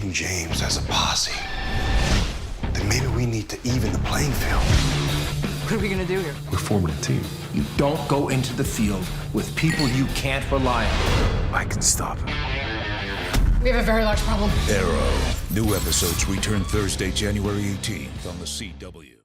Caden James as a posse, then maybe we need to even the playing field. What are we gonna do here? We're forming a team. You don't go into the field with people you can't rely on. I can stop him. We have a very large problem. Arrow. New episodes return Thursday, January 18th on the CW.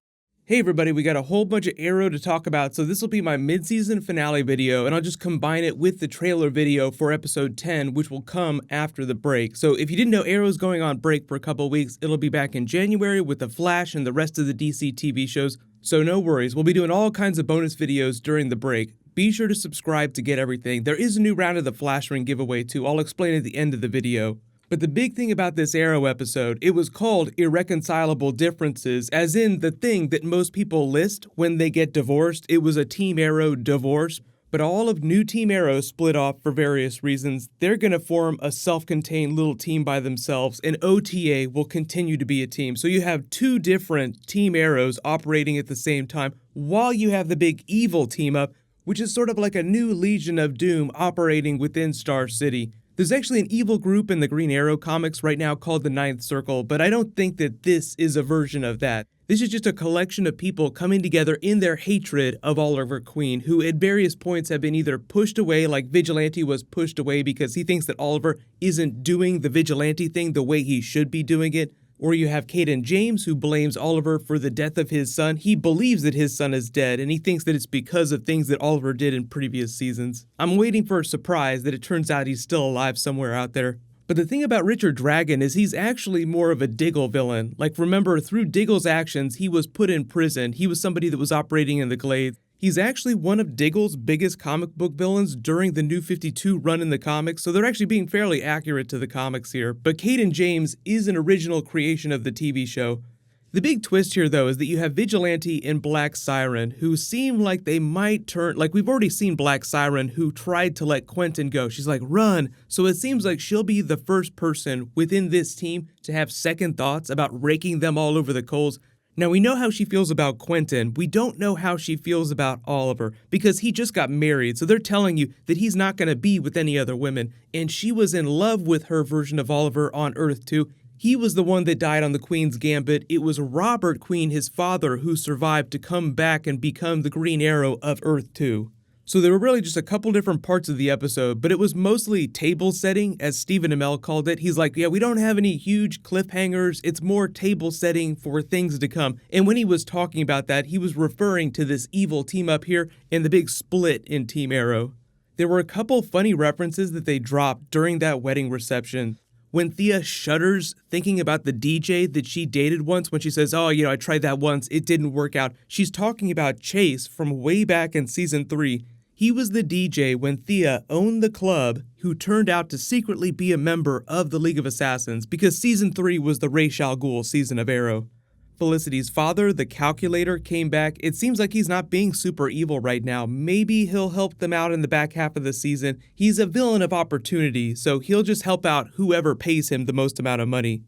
Hey everybody, we got a whole bunch of Arrow to talk about, so this will be my mid-season finale video, and I'll just combine it with the trailer video for episode 10, which will come after the break. So if you didn't know Arrow's going on break for a couple weeks, it'll be back in January with The Flash and the rest of the DC TV shows, so no worries. We'll be doing all kinds of bonus videos during the break. Be sure to subscribe to get everything. There is a new round of the Flash Ring giveaway too. I'll explain at the end of the video. But the big thing about this Arrow episode, it was called Irreconcilable Differences, as in the thing that most people list when they get divorced. It was a Team Arrow divorce. But all of new Team Arrow split off for various reasons. They're going to form a self-contained little team by themselves, and OTA will continue to be a team. So you have two different Team Arrows operating at the same time, while you have the big evil team up, which is sort of like a new Legion of Doom operating within Star City. There's actually an evil group in the Green Arrow comics right now called the Ninth Circle, but I don't think that this is a version of that. This is just a collection of people coming together in their hatred of Oliver Queen, who at various points have been either pushed away, like Vigilante was pushed away because he thinks that Oliver isn't doing the Vigilante thing the way he should be doing it. Or you have Caden James, who blames Oliver for the death of his son. He believes that his son is dead, and he thinks that it's because of things that Oliver did in previous seasons. I'm waiting for a surprise that it turns out he's still alive somewhere out there. But the thing about Richard Dragon is he's actually more of a Diggle villain. Like, remember, through Diggle's actions, he was put in prison. He was somebody that was operating in the Glades. He's actually one of Diggle's biggest comic book villains during the New 52 run in the comics, so they're actually being fairly accurate to the comics here. But Caden James is an original creation of the TV show. The big twist here, though, is that you have Vigilante and Black Siren, who seem like they might turn, like we've already seen Black Siren, who tried to let Quentin go. She's like, run! So it seems like she'll be the first person within this team to have second thoughts about raking them all over the coals. Now, we know how she feels about Quentin. We don't know how she feels about Oliver, because he just got married, so they're telling you that he's not going to be with any other women, and she was in love with her version of Oliver on Earth 2. He was the one that died on the Queen's Gambit. It was Robert Queen, his father, who survived to come back and become the Green Arrow of Earth 2. So there were really just a couple different parts of the episode, but it was mostly table setting, as Stephen Amell called it. He's like, yeah, we don't have any huge cliffhangers. It's more table setting for things to come. And when he was talking about that, he was referring to this evil team up here and the big split in Team Arrow. There were a couple funny references that they dropped during that wedding reception. When Thea shudders thinking about the DJ that she dated once, when she says, oh, I tried that once, it didn't work out. She's talking about Chase from way back in season 3. He was the DJ when Thea owned the club, who turned out to secretly be a member of the League of Assassins, because season 3 was the Ra's al Ghul season of Arrow. Felicity's father, the Calculator, came back. It seems like he's not being super evil right now. Maybe he'll help them out in the back half of the season. He's a villain of opportunity, so he'll just help out whoever pays him the most amount of money.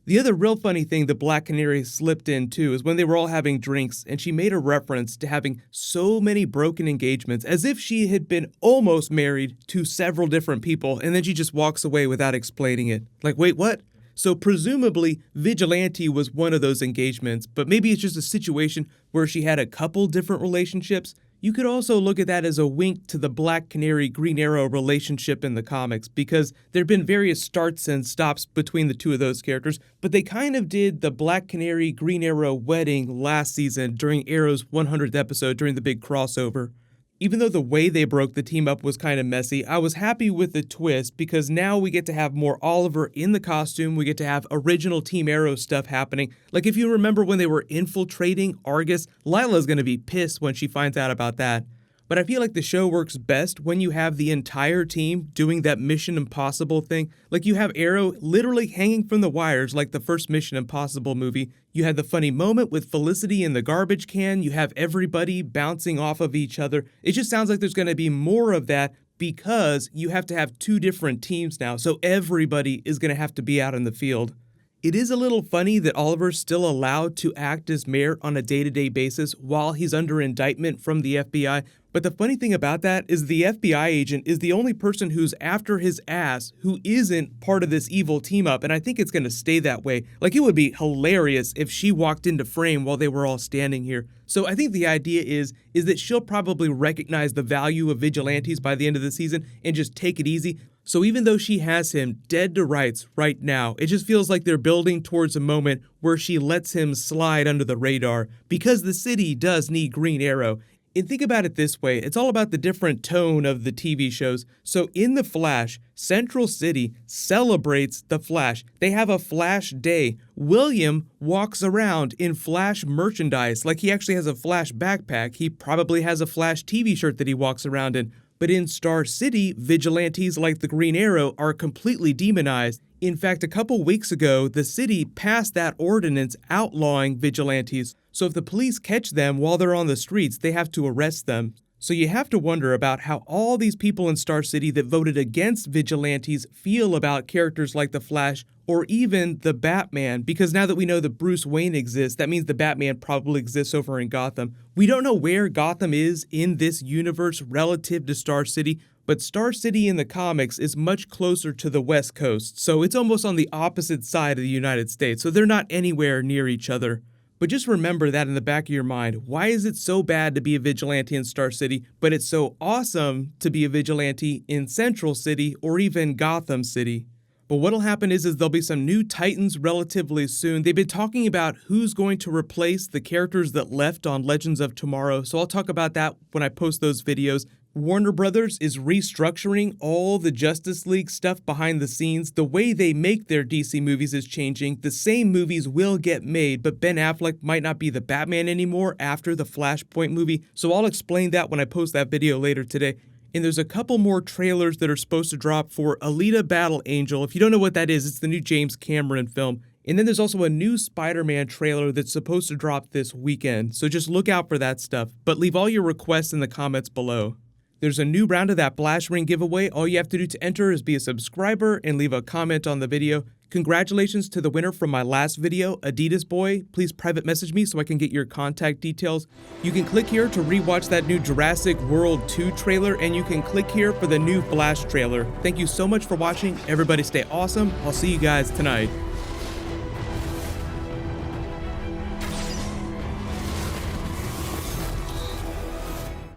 The other real funny thing that Black Canary slipped in too is when they were all having drinks and she made a reference to having so many broken engagements, as if she had been almost married to several different people, and then she just walks away without explaining it. Like, wait, what? So presumably Vigilante was one of those engagements, but maybe it's just a situation where she had a couple different relationships. You could also look at that as a wink to the Black Canary Green Arrow relationship in the comics, because there have been various starts and stops between the two of those characters, but they kind of did the Black Canary Green Arrow wedding last season during Arrow's 100th episode during the big crossover. Even though the way they broke the team up was kind of messy, I was happy with the twist, because now we get to have more Oliver in the costume. We get to have original Team Arrow stuff happening. Like, if you remember when they were infiltrating Argus, Lila's going to be pissed when she finds out about that. But I feel like the show works best when you have the entire team doing that Mission Impossible thing. Like, you have Arrow literally hanging from the wires like the first Mission Impossible movie. You had the funny moment with Felicity in the garbage can. You have everybody bouncing off of each other. It just sounds like there's going to be more of that, because you have to have two different teams now. So everybody is going to have to be out in the field. It is a little funny that Oliver's still allowed to act as mayor on a day-to-day basis while he's under indictment from the FBI, but the funny thing about that is the FBI agent is the only person who's after his ass who isn't part of this evil team-up, and I think it's gonna stay that way. Like, it would be hilarious if she walked into frame while they were all standing here. So I think the idea is that she'll probably recognize the value of vigilantes by the end of the season and just take it easy. So even though she has him dead to rights right now, it just feels like they're building towards a moment where she lets him slide under the radar, because the city does need Green Arrow. And think about it this way, it's all about the different tone of the TV shows. So in The Flash, Central City celebrates The Flash. They have a Flash Day. William walks around in Flash merchandise, like he actually has a Flash backpack. He probably has a Flash TV shirt that he walks around in. But in Star City, vigilantes like the Green Arrow are completely demonized. In fact, a couple weeks ago, the city passed that ordinance outlawing vigilantes. So if the police catch them while they're on the streets, they have to arrest them. So you have to wonder about how all these people in Star City that voted against vigilantes feel about characters like the Flash or even the Batman, because now that we know that Bruce Wayne exists, that means the Batman probably exists over in Gotham. We don't know where Gotham is in this universe relative to Star City, but Star City in the comics is much closer to the West Coast, so it's almost on the opposite side of the United States, so they're not anywhere near each other. But just remember that in the back of your mind. Why is it so bad to be a vigilante in Star City, but it's so awesome to be a vigilante in Central City or even Gotham City? But what'll happen is there'll be some new Titans relatively soon. They've been talking about who's going to replace the characters that left on Legends of Tomorrow, so I'll talk about that when I post those videos. Warner Brothers is restructuring all the Justice League stuff behind the scenes. The way they make their DC movies is changing. The same movies will get made, but Ben Affleck might not be the Batman anymore after the Flashpoint movie, so I'll explain that when I post that video later today. And there's a couple more trailers that are supposed to drop for Alita Battle Angel. If you don't know what that is, it's the new James Cameron film. And then there's also a new Spider-Man trailer that's supposed to drop this weekend, so just look out for that stuff. But leave all your requests in the comments below. There's a new round of that Flash Ring giveaway. All you have to do to enter is be a subscriber and leave a comment on the video. Congratulations to the winner from my last video, Adidas Boy. Please private message me so I can get your contact details. You can click here to rewatch that new Jurassic World 2 trailer, and you can click here for the new Flash trailer. Thank you so much for watching. Everybody stay awesome. I'll see you guys tonight.